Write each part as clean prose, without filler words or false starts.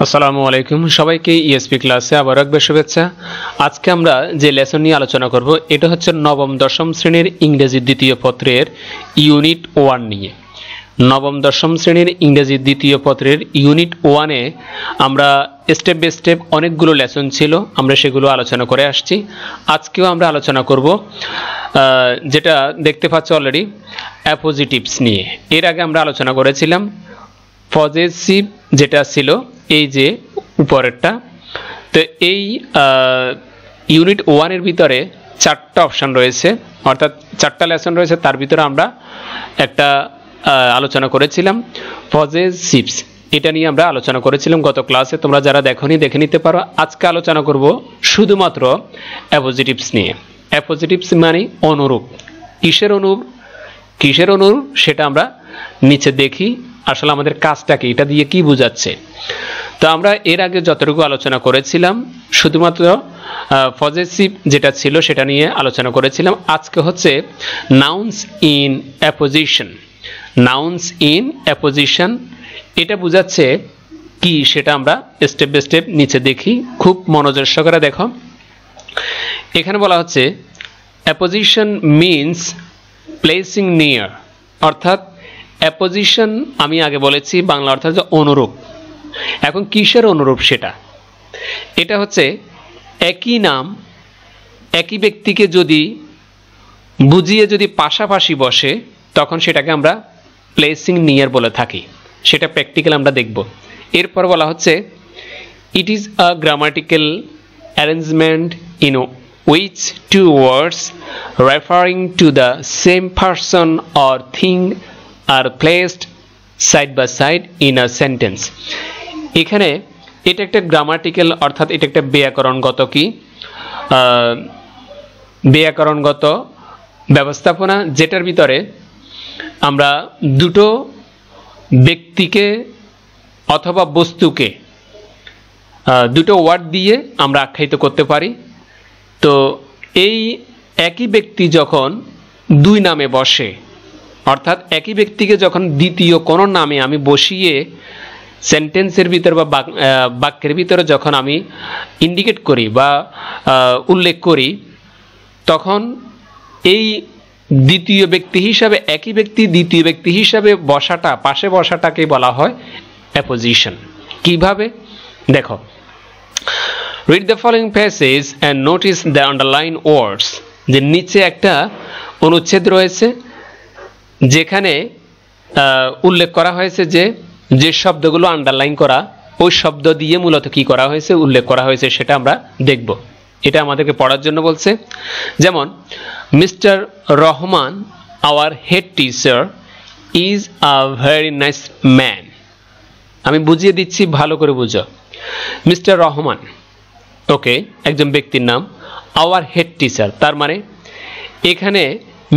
আসসালামু আলাইকুম সবাইকে ইএসপি ক্লাসে আবার একবার শুভেচ্ছা। আজকে আমরা যে লেসন নিয়ে আলোচনা করব এটা হচ্ছে নবম দশম শ্রেণীর ইংরেজি দ্বিতীয় পত্রের ইউনিট 1 নিয়ে। নবম দশম শ্রেণীর ইংরেজি দ্বিতীয় পত্রের ইউনিট 1-এ আমরা স্টেপ বাই স্টেপ অনেকগুলো লেসন ছিল, আমরা সেগুলো আলোচনা করে আসছি। আজকেও আমরা আলোচনা করব যেটা দেখতে পাচ্ছ অলরেডি অ্যাপোজিটিভস নিয়ে। এর আগে আমরা আলোচনা করেছিলাম পজেসিভ যেটা ছিল এই যে উপরেরটা। তো এই ইউনিট 1-এর ভিতরে 4টা অপশন রয়েছে, অর্থাৎ 4টা লেসন রয়েছে, তার ভিতরে আমরা একটা আলোচনা করেছিলাম পজেসিভস। এটা নিয়ে আমরা আলোচনা করেছিলাম গত ক্লাসে, তোমরা যারা দেখোনি দেখে নিতে পারো। আজকে আলোচনা করব শুধুমাত্র অ্যাপোজিটিভস নিয়ে। অ্যাপোজিটিভস মানে অনুরূপ। কিসের অনুরূপ সেটা আমরা নিচে দেখি, আসলে আমাদের কাজটা কি, এটা দিয়ে কি বোঝাচ্ছে। তো আমরা এর আগে যতটুকু আলোচনা করেছিলাম শুধুমাত্র পজেসিভ যেটা ছিল সেটা নিয়ে আলোচনা করেছিলাম। আজকে হচ্ছে nouns in apposition. Nouns in apposition এটা বোঝাচ্ছে কি সেটা আমরা স্টেপ বাই স্টেপ নিচে দেখি, খুব মনোযোগ সহকারে দেখো। এখানে বলা হচ্ছে অ্যাপোজিশন মিনস প্লেসিং নিয়ার, অর্থাৎ অ্যাপোজিশন আমি আগে বলেছি বাংলা অর্থ হচ্ছে অনুরূপ। এখন কিসের অনুরূপ সেটা, এটা হচ্ছে একই নাম একই ব্যক্তিকে যদি বুঝিয়ে যদি পাশাপাশি বসে তখন সেটাকে আমরা প্লেসিং নিয়ার বলে থাকি। সেটা প্র্যাকটিক্যাল আমরা দেখব। এরপর বলা হচ্ছে it is a grammatical arrangement in which two words referring to the same person or thing are placed side by side in a sentence. এখানে এটা একটা গ্রামাটিক্যাল, অর্থাৎ এটা একটা ব্যাকরণগত ব্যবস্থাপনা, যেটার ভিতরে আমরা দুটো ব্যক্তিকে অথবা বস্তুকে দুটো ওয়ার্ড দিয়ে আমরা আখ্যায়িত করতে পারি। তো এই একই ব্যক্তি যখন দুই নামে বসে, অর্থাৎ একই ব্যক্তিকে যখন দ্বিতীয় কোনো নামে আমি বসিয়ে সেন্টেন্সের ভিতরে বা বাক্যের ভিতরে যখন আমি ইন্ডিকেট করি বা উল্লেখ করি, তখন এই দ্বিতীয় ব্যক্তি হিসাবে একই ব্যক্তি দ্বিতীয় ব্যক্তি হিসাবে বসাটা, পাশে বসাটাকে বলা হয় অ্যাপোজিশন। কিভাবে দেখো, read the following passage and notice the underlined words. যে নিচে একটা অনুচ্ছেদ রয়েছে যেখানে উল্লেখ করা হয়েছে যে শব্দগুলো আন্ডারলাইন করা, ওই শব্দ দিয়ে মূলত কি করা হয়েছে, উল্লেখ করা হয়েছে, সেটা আমরা দেখব। এটা আমাদেরকে পড়ার জন্য বলছে। যেমন mister Rahman our head teacher is a very nice man. আমি বুঝিয়ে দিচ্ছি, ভালো করে বুঝো। মিস্টার রহমান ওকে একজন ব্যক্তির নাম, আওয়ার হেড টিচার তার মানে এখানে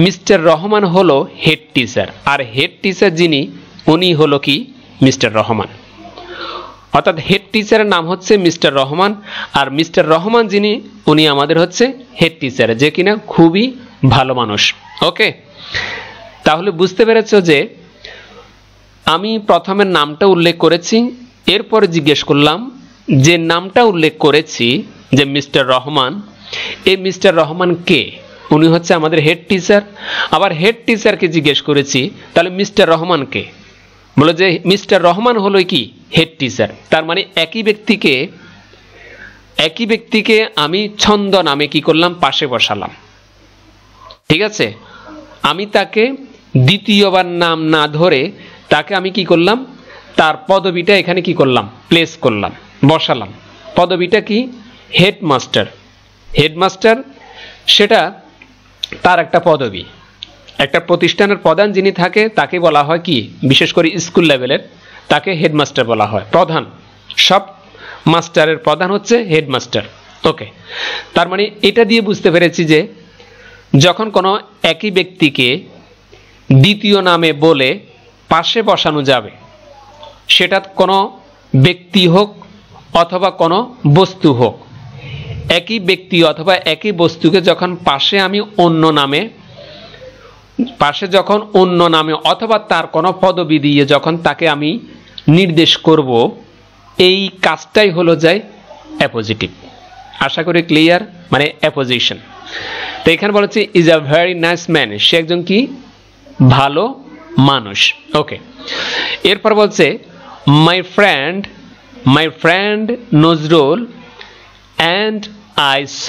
মিস্টার রহমান হলো হেড টিচার, আর হেড টিচার যিনি উনি হলো কি মিস্টার রহমান। অর্থাৎ হেড টিচারের নাম হচ্ছে মিস্টার রহমান, আর মিস্টার রহমান যিনি উনি আমাদের হচ্ছে হেড টিচার, যে কিনা খুবই ভালো মানুষ। ওকে, তাহলে বুঝতে পেরেছো যে আমি প্রথমে নামটা উল্লেখ করেছি, এরপরে জিজ্ঞেস করলাম যে নামটা উল্লেখ করেছি যে মিস্টার রহমান, এই মিস্টার রহমান কে, উনি হচ্ছে আমাদের হেড টিচার। আবার হেড টিচারকে জিজ্ঞেস করেছি তাহলে মিস্টার রহমান কে, বলে যে মিস্টার রহমান হলো কি হেড টিচার। তার মানে একই ব্যক্তিকে আমি ছন্দ নামে কি করলাম, পাশে বসালাম। ঠিক আছে, আমি তাকে দ্বিতীয়বার নাম না ধরে তাকে আমি কি করলাম, তার পদবিটা এখানে কি করলাম, প্লেস করলাম, বসালাম। পদবিটা কি, হেডমাস্টার। হেডমাস্টার সেটা তার একটা পদবি। একটা প্রতিষ্ঠানের প্রধান যিনি থাকে তাকে বলা হয় কি, বিশেষ করে স্কুল লেভেলের তাকে হেডমাস্টার বলা হয়। প্রধান, সব মাস্টারের প্রধান হচ্ছে হেডমাস্টার। ওকে, তার মানে এটা দিয়ে বুঝতে পেরেছি যে যখন কোনো একই ব্যক্তিকে দ্বিতীয় নামে বলে পাশে বসানো যাবে, সেটা কোনো ব্যক্তি হোক অথবা কোনো বস্তু হোক, একই ব্যক্তি অথবা একই বস্তুকে যখন পাশে আমি অন্য নামে অথবা তার কোনো পদবি দিয়ে যখন তাকে আমি নির্দেশ করব, এই কাজটাই হলো যায় অ্যাপোজিটিভ। আশা করি ক্লিয়ার, মানে অ্যাপোজিশন। তো এখানে বলা হচ্ছে is a very nice man, সে একজন কি ভালো মানুষ। ওকে, এরপর বলছে my friend Nazrul and I saw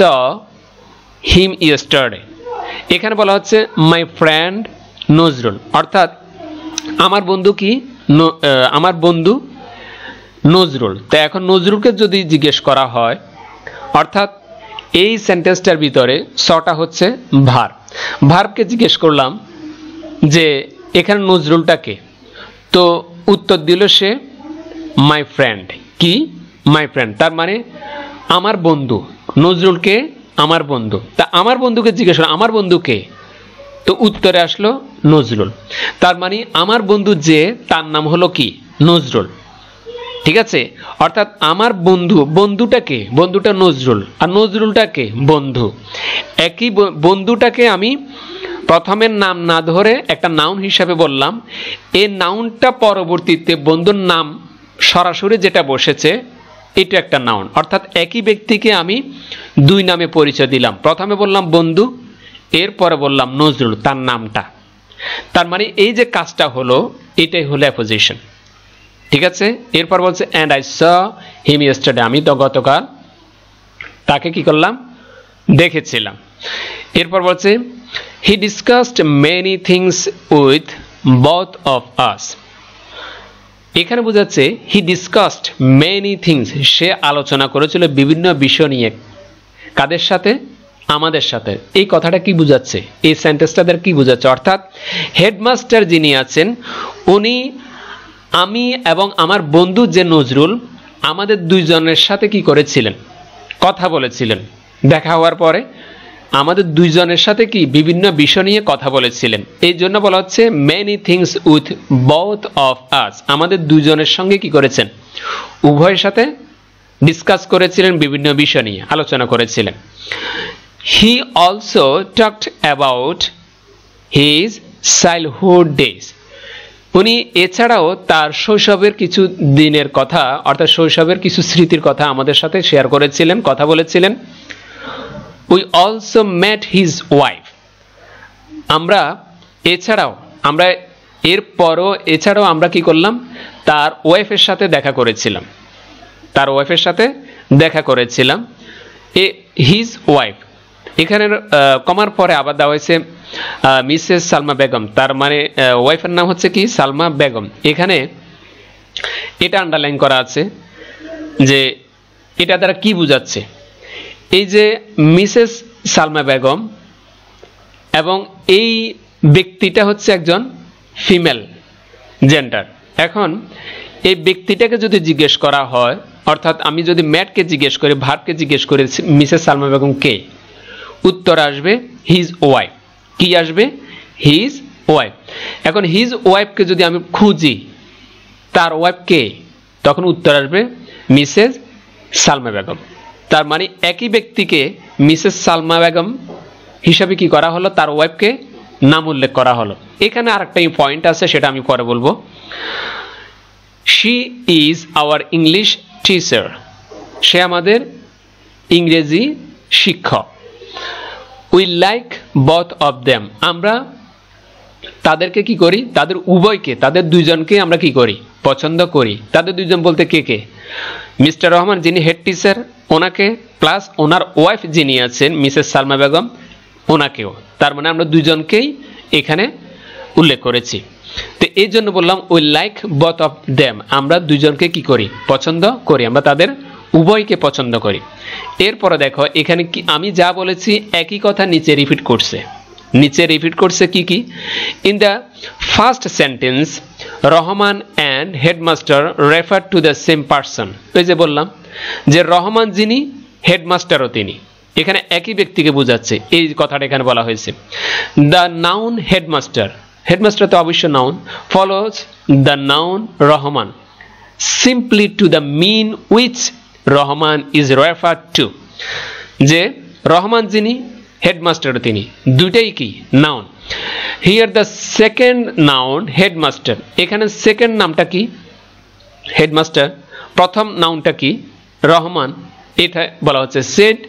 him yesterday. এখানে বলা হচ্ছে মাই ফ্রেন্ড নজরুল, অর্থাৎ আমার বন্ধু কি আমার বন্ধু নজরুল। তো এখন নজরুলকে যদি জিজ্ঞেস করা হয়, অর্থাৎ এই সেন্টেন্সটার ভিতরে সটা হচ্ছে ভার্বকে জিজ্ঞেস করলাম যে এখানে নজরুলটাকে, তো উত্তর দিল সে মাই ফ্রেন্ড। কি মাই ফ্রেন্ড, তার মানে আমার বন্ধু। নজরুলকে আমার বন্ধু, তা আমার বন্ধুকে জিজ্ঞেস করলাম আমার বন্ধুকে, তো উত্তরে আসলো নজরুল। তার মানে আমার বন্ধু যে, তার নাম হলো কি নজরুল। ঠিক আছে, অর্থাৎ আমার বন্ধুটাকে, বন্ধুটা নজরুল, আর নজরুলটাকে বন্ধু। একই বন্ধুটাকে আমি প্রথমের নাম না ধরে একটা নাউন হিসাবে বললাম, এই নাউনটা পরবর্তীতে বন্ধুর নাম সরাসরি যেটা বসেছে এটা একটা নাউন। অর্থাৎ একই ব্যক্তিকে আমি দুই নামে পরিচয় দিলাম, প্রথমে বললাম বন্ধু, এরপরে বললাম নজরুল তার নামটা। তার মানে এই যে কাজটা হলো, এটাই হলো অ্যাপোজিশন। ঠিক আছে, এরপর বলছে and I saw him yesterday, আমি তো গতকাল তাকে কি করলাম দেখেছিলাম। এরপর বলছে হি discussed many things with both of us. এখানে বোঝাচ্ছে হি ডিসকাসড মেনি থিংস, সে আলোচনা করেছিল বিভিন্ন বিষয় নিয়ে। কাদের সাথে? আমাদের সাথে। এই কথাটা কি বোঝাচ্ছে, এই সেন্টেন্সটা দ্বারা কি বোঝাচ্ছে? অর্থাৎ হেডমাস্টার যিনি আছেন উনি, আমি এবং আমার বন্ধু যে নজরুল, আমাদের দুইজনের সাথে কি করেছিলেন, কথা বলেছিলেন। দেখা হওয়ার পরে আমাদের দুইজনের সাথে কি বিভিন্ন বিষয় নিয়ে কথা বলেছিলেন। এই জন্য বলা হচ্ছে many things with both of us, আমাদের দুইজনের সঙ্গে কি করেছেন, উভয়ের সাথে ডিসকাস করেছিলেন, বিভিন্ন বিষয় নিয়ে আলোচনা করেছিলেন। He also talked about his childhood days, উনি এছাড়াও তার শৈশবের কিছু দিনের কথা, অর্থাৎ শৈশবের কিছু স্মৃতির কথা আমাদের সাথে শেয়ার করেছিলেন, কথা বলেছিলেন। We also met his wife, আমরা এছাড়াও আমরা কি করলাম, তার ওয়াইফের সাথে দেখা করেছিলাম। হিজ ওয়াইফ, এখানে কমার পরে আবার দেওয়া হয়েছে মিসেস সালমা বেগম, তার মানে ওয়াইফের নাম হচ্ছে কি সালমা বেগম। এখানে এটা আন্ডারলাইন করা আছে যে এটা দ্বারা কি বোঝাচ্ছে, এই যে মিসেস সালমা বেগম এবং এই ব্যক্তিটা হচ্ছে একজন ফিমেল জেন্ডার। এখন এই ব্যক্তিটাকে যদি জিজ্ঞেস করা হয়, অর্থাৎ আমি যদি ম্যাটকে জিজ্ঞেস করি, ভার্বকে জিজ্ঞেস করি মিসেস সালমা বেগম কে, উত্তর আসবে হিজ ওয়াইফ। কি আসবে? His wife. এখন হিজ ওয়াইফকে যদি আমি খুঁজি, তার ওয়াইফ কে, তখন উত্তর আসবে মিসেস সালমা বেগম। তার মানে একই ব্যক্তিকে মিসেস সালমা বেগম হিসাবে কি করা হলো, তার ওয়াইফকে নাম উল্লেখ করা হলো। এখানে আরেকটা পয়েন্ট আছে, সেটা আমি পরে বলবো। She is our English teacher, সে আমাদের ইংরেজি শিক্ষক। We like both of them, আমরা তাদেরকে কি করি, তাদের উভয়কে, তাদের দুইজনকে আমরা কি করি, পছন্দ করি। তাদের দুইজন বলতে কে কে? মিস্টার রহমান যিনি হেড টিচার, ওনাকে, প্লাস ওনার ওয়াইফ যিনি আছেন মিসেস সালমা বেগম, ওনাকেও। তার মানে আমরা দুইজনকেই এখানে উল্লেখ করেছি। তো এই জন্য বললাম we like both of them, আমরা দুইজনকে কি করি, পছন্দ করি, আমরা তাদের উভয়কে পছন্দ করি। এরপরে দেখো এখানে কি আমি যা বলেছি একই কথা নিচে রিপিট করছে। কি কি? In the first sentence Rahman and headmaster refer to the same person. ওই যে বললাম যে রহমান যিনি, হেডমাস্টারও তিনি, এখানে একই ব্যক্তিকে বোঝাচ্ছে, এই কথাটা এখানে বলা হয়েছে। দ্য নাউন হেডমাস্টার তো অবশ্য noun, follows the noun Rahman simply to the mean which Rahman is referred to, যে রহমান যিনি, হেডমাস্টারও তিনি, দুইটাই কি noun. Here the second noun headmaster, এখানে সেকেন্ড নামটা কি হেডমাস্টার, প্রথম নাউনটা কি রহমান এটা বলা হচ্ছে said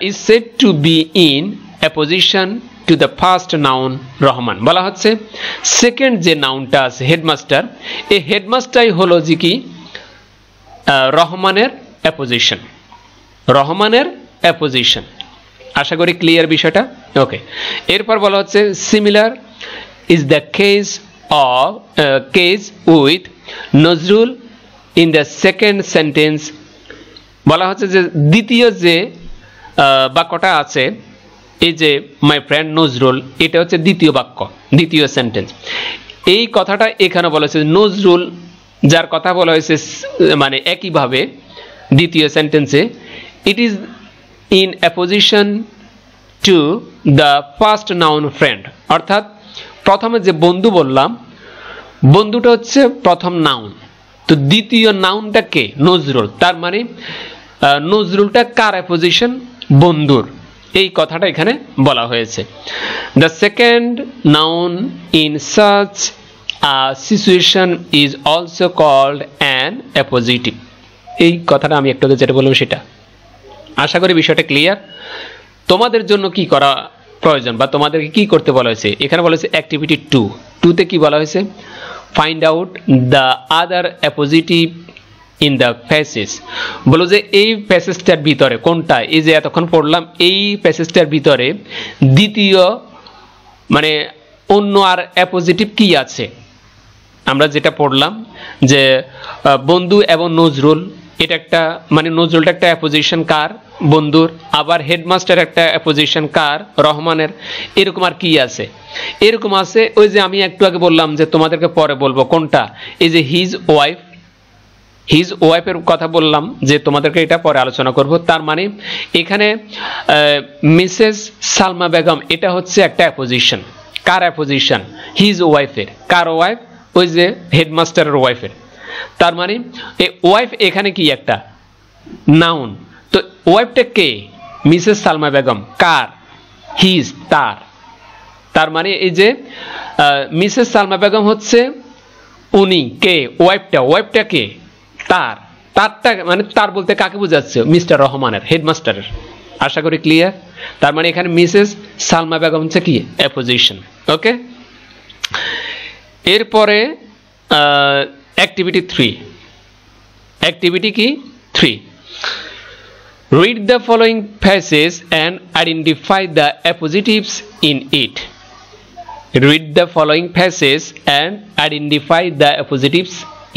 is said to be in opposition to the first noun Rahman বলা হচ্ছে সেকেন্ড যে নাউনটা আছে হেডমাস্টার এই হেডমাস্টারই হলো যে কি রহমানের অ্যাপোজিশন আশা করি ক্লিয়ার বিষয়টা ওকে এরপর বলা হচ্ছে similar is the case with Nazrul in the second sentence বলা হচ্ছে যে দ্বিতীয় যে বাক্যটা আছে এই যে মাই ফ্রেন্ড নজরুল এটা হচ্ছে দ্বিতীয় বাক্য দ্বিতীয় সেন্টেন্স এই কথাটা এখানে বলা হয়েছে নজরুল যার কথা বলা হয়েছে মানে একইভাবে দ্বিতীয় সেন্টেন্সে it is in apposition to the first noun friend অর্থাৎ প্রথমে যে বন্ধু বললাম বন্ধুটা হচ্ছে প্রথম নাউন তো দ্বিতীয় নাউনটা কে নজরুল তার মানে নজরুলটা কার অ্যাপোজিশন বন্ধুর এই কথাটা এখানে বলা হয়েছে the second noun in such a situation is also called an appositive এই কথাটা আমি একটু যেটা বললাম সেটা আশা করি বিষয়টা ক্লিয়ার তোমাদের জন্য কি করা প্রয়োজন বা তোমাদেরকে কি করতে বলা হয়েছে এখানে বলা হয়েছে অ্যাক্টিভিটি 2 তে কি বলা হয়েছে find out the other appositive in the passage বলো যে এই প্যাসেজটার ভিতরে কোনটা এই যে এতক্ষণ পড়লাম এই প্যাসেজটার ভিতরে দ্বিতীয় মানে অন্য আর অ্যাপোজিটিভ কি আছে আমরা যেটা পড়লাম যে বন্ধু এবং নজরুল এটা একটা মানে নজরুলটা একটা অ্যাপোজিশন কার বন্ধুর আবার হেডমাস্টার একটা অ্যাপোজিশন কার রহমানের এরকম আর কি আছে এরকম আছে ওই যে আমি একটু আগে বললাম যে তোমাদেরকে পরে বলবো কোনটা এই যে হিজ ওয়াইফের কথা বললাম যে তোমাদেরকে এটা পরে আলোচনা করব তার মানে এখানে মিসেস সালমা বেগম এটা হচ্ছে একটা অ্যাপোজিশন কার অ্যাপোজিশন হিজ ওয়াইফের কার ওয়াইফ ওই যে হেডমাস্টারের ওয়াইফের তার মানে এই ওয়াইফ এখানে কি একটা নাউন তো ওয়াইফটা কে মিসেস সালমা বেগম কার হিজ তার মানে এই যে মিসেস সালমা বেগম হচ্ছে উনি কে ওয়াইফটা কে তারটা মানে তার বলতে কাকে বোঝাচ্ছে মিস্টার রহমানের হেডমাস্টারের আশা করি ক্লিয়ার তার মানে এখানে মিসেস সালমা বেগম হচ্ছে কি অ্যাপোজিশন ওকে এরপরে activity 3 read the following passages and identify the appositives in it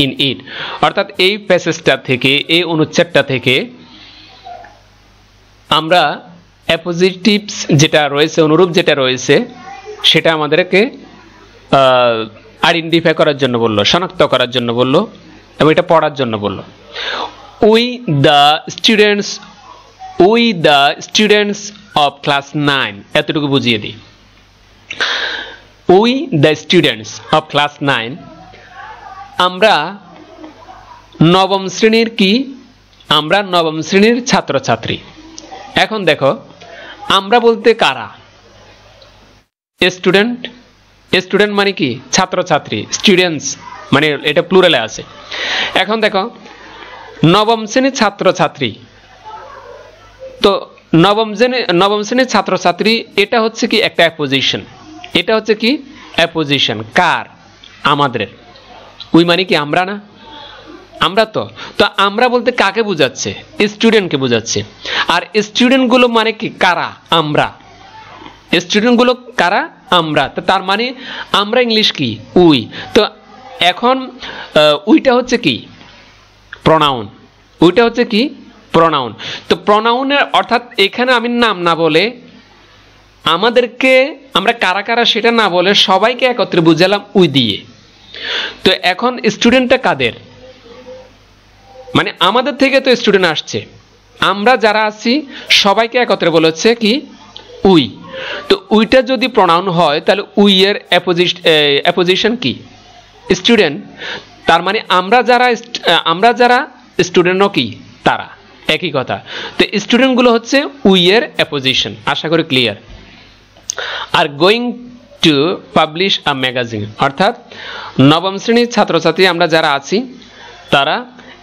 in it অর্থাৎ এই প্যাসেজটা থেকে এই অনুচ্ছেদটা থেকে আমরা অ্যাপোজিটিভস যেটা রয়েছে অনুরূপ যেটা রয়েছে সেটা আমাদেরকে আইডেন্টিফাই করার জন্য বললো শনাক্ত করার জন্য বললো এবং এটা পড়ার জন্য বললো we the students of class 9 এতটুকু বুঝিয়ে দিই we the students of class 9 আমরা নবম শ্রেণীর ছাত্রছাত্রী এখন দেখো আমরা বলতে কারা স্টুডেন্ট মানে কি ছাত্রছাত্রী স্টুডেন্টস মানে এটা প্লুরালে আছে এখন দেখো নবম শ্রেণীর ছাত্রছাত্রী তো নবম শ্রেণীর ছাত্রছাত্রী এটা হচ্ছে কি একটা অ্যাপোজিশন কার আমাদের উই মানে কি আমরা না আমরা তো আমরা বলতে কাকে বোঝাচ্ছে স্টুডেন্টকে বোঝাচ্ছে আর স্টুডেন্টগুলো মানে কি কারা আমরা স্টুডেন্টগুলো কারা আমরা তো তার মানে আমরা ইংলিশ কি উই তো এখন উইটা হচ্ছে কি প্রনাউন তো প্রনাউনের অর্থাৎ এখানে আমি নাম না বলে আমাদেরকে আমরা কারা কারা সেটা না বলে সবাইকে একত্রে বুঝালাম উই দিয়ে তো এখন স্টুডেন্টটা কাদের মানে আমাদের থেকে তো স্টুডেন্ট আসছে আমরা যারা আছি সবাইকে একত্রে বলেছে কি উই তো উইটা যদি প্রনাউন হয় তাহলে উই এর অ্যাপোজিশন কি স্টুডেন্ট তার মানে আমরা যারা স্টুডেন্টও কি তারা একই কথা তো স্টুডেন্টগুলো হচ্ছে উই এর অ্যাপোজিশন আশা করি clear are going to publish a magazine অর্থাৎ নবম শ্রেণীর ছাত্রছাত্রী আমরা যারা আছি তারা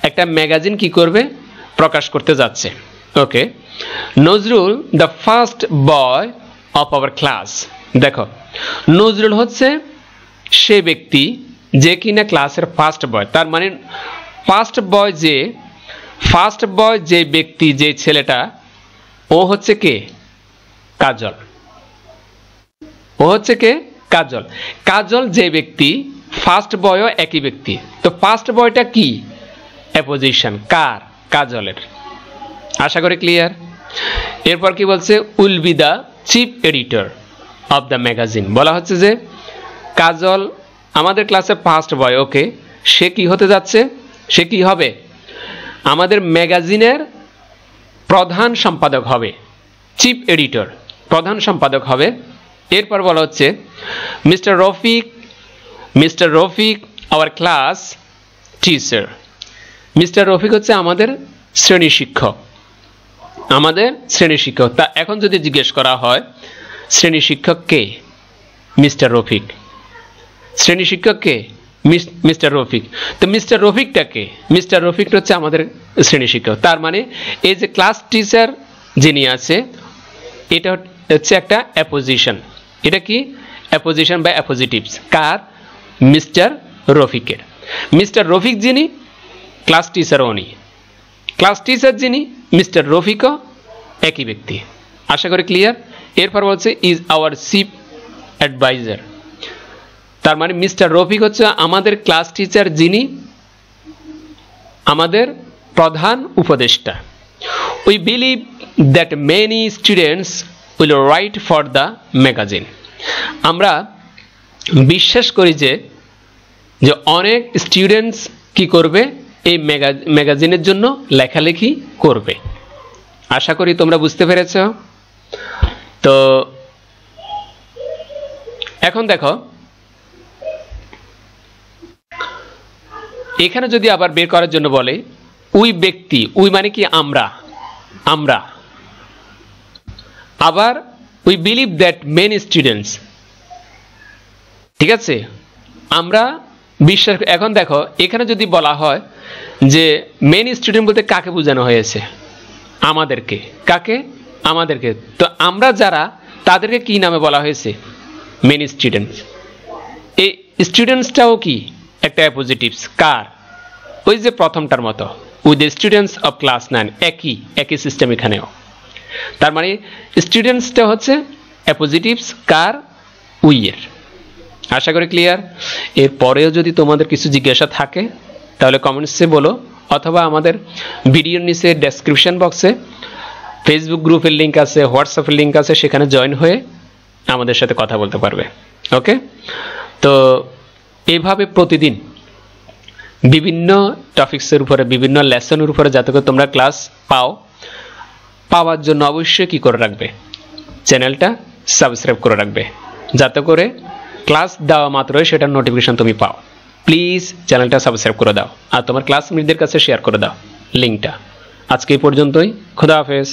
একটা ম্যাগাজিন কি করবে, প্রকাশ করতে যাচ্ছে। Okay, Nazrul the first boy of our class. দেখো, নজরুল হচ্ছে সে ব্যক্তি যে কিনা ক্লাসের ফার্স্ট বয়। তার মানে ফার্স্ট বয় যে ব্যক্তি, যে ছেলেটা, ও হচ্ছে কে? কাজল। ও হচ্ছে কে? কাজল। কাজল যে ব্যক্তি, ফার্স্ট বয়ও একই ব্যক্তি। তো ফার্স্ট বয়টা কি? অ্যাপোজিশন। কার? কাজলের। আশা করি ক্লিয়ার। এরপর কি বলছে? Will be the chief editor of the magazine. বলা হচ্ছে যে কাজল আমাদের ক্লাসে ফার্স্ট বয়। ওকে, সে কি হতে যাচ্ছে? সে কি হবে? আমাদের ম্যাগাজিনের প্রধান সম্পাদক হবে। চিফ এডিটর, প্রধান সম্পাদক হবে। এরপর বলা হচ্ছে mister Rafiq our class teacher. Mister Rafiq হচ্ছে আমাদের শ্রেণী শিক্ষক। তা এখন যদি জিজ্ঞেস করা হয় শ্রেণী শিক্ষক কে? মিস্টার রফিক। শ্রেণী শিক্ষক কে? মিস্টার রফিক। তো মিস্টার রফিকটা কে? মিস্টার রফিকটা হচ্ছে আমাদের শ্রেণী শিক্ষক। তার মানে এই যে ক্লাস টিচার যিনি আছে, এটা হচ্ছে একটা অ্যাপোজিশন। এটা কি? অ্যাপোজিশন বা অ্যাপোজিটিভস। কার? মিস্টার রফিকের। মিস্টার রফিক যিনি, ক্লাস টিচার উনি। ক্লাস টিচার যিনি, মিস্টার রফিকও একই ব্যক্তি। আশা করি ক্লিয়ার। এরপর বলছে ইজ আওয়ার চিফ অ্যাডভাইজার। তার মানে মিস্টার রফিক হচ্ছে আমাদের ক্লাস টিচার যিনি আমাদের প্রধান উপদেষ্টা। We believe that many students will write for the magazine. আমরা বিশ্বাস করি যে অনেক স্টুডেন্টস কি করবে? এই ম্যাগাজিনের জন্য লেখালেখি করবে। আশা করি তোমরা বুঝতে পেরেছ। তো এখন দেখো, এখানে যদি আবার বের করার জন্য বলে উই ব্যক্তি, উই মানে কি? আমরা। আবার we believe that many students, ঠিক আছে, আমরা বিশ্বাস। এখন দেখো, এখানে যদি বলা হয় যে মেনি স্টুডেন্ট বলতে কাকে বোঝানো হয়েছে? আমাদেরকে। কাকে? আমাদেরকে। তো আমরা যারা, তাদেরকে কি নামে বলা হয়েছে? Many students. এই স্টুডেন্টসটাও কি? একটা অ্যাপোজিটিভস। কার? ওই যে প্রথমটার মতো, with the students of class 9। একই সিস্টেম এখানেও। তার মানে স্টুডেন্টসটা হচ্ছে অ্যাপোজিটিভস। কার? উইয়ের। আশা করি ক্লিয়ার। এরপরেও যদি তোমাদের কিছু জিজ্ঞাসা থাকে তাহলে কমেন্টসে বলো, অথবা আমাদের ভিডিওর নিচে ডেসক্রিপশন বক্সে ফেসবুক গ্রুপের লিঙ্ক আছে, হোয়াটসঅ্যাপের লিঙ্ক আছে, সেখানে জয়েন হয়ে আমাদের সাথে কথা বলতে পারবে। ওকে, তো এইভাবে প্রতিদিন বিভিন্ন টপিক্সের উপরে, বিভিন্ন লেসনের উপরে যাতে করে তোমরা ক্লাস পাওয়ার জন্য অবশ্যই কি করে রাখবে? চ্যানেলটা সাবস্ক্রাইব করে রাখবে, যাতে করে ক্লাস দেওয়া মাত্রই সেটার নোটিফিকেশন তুমি পাও। প্লিজ চ্যানেলটা সাবস্ক্রাইব করে দাও আর তোমার ক্লাসমেটদের কাছে শেয়ার করে দাও লিঙ্কটা। আজকে এই পর্যন্তই। খোদা হাফেজ।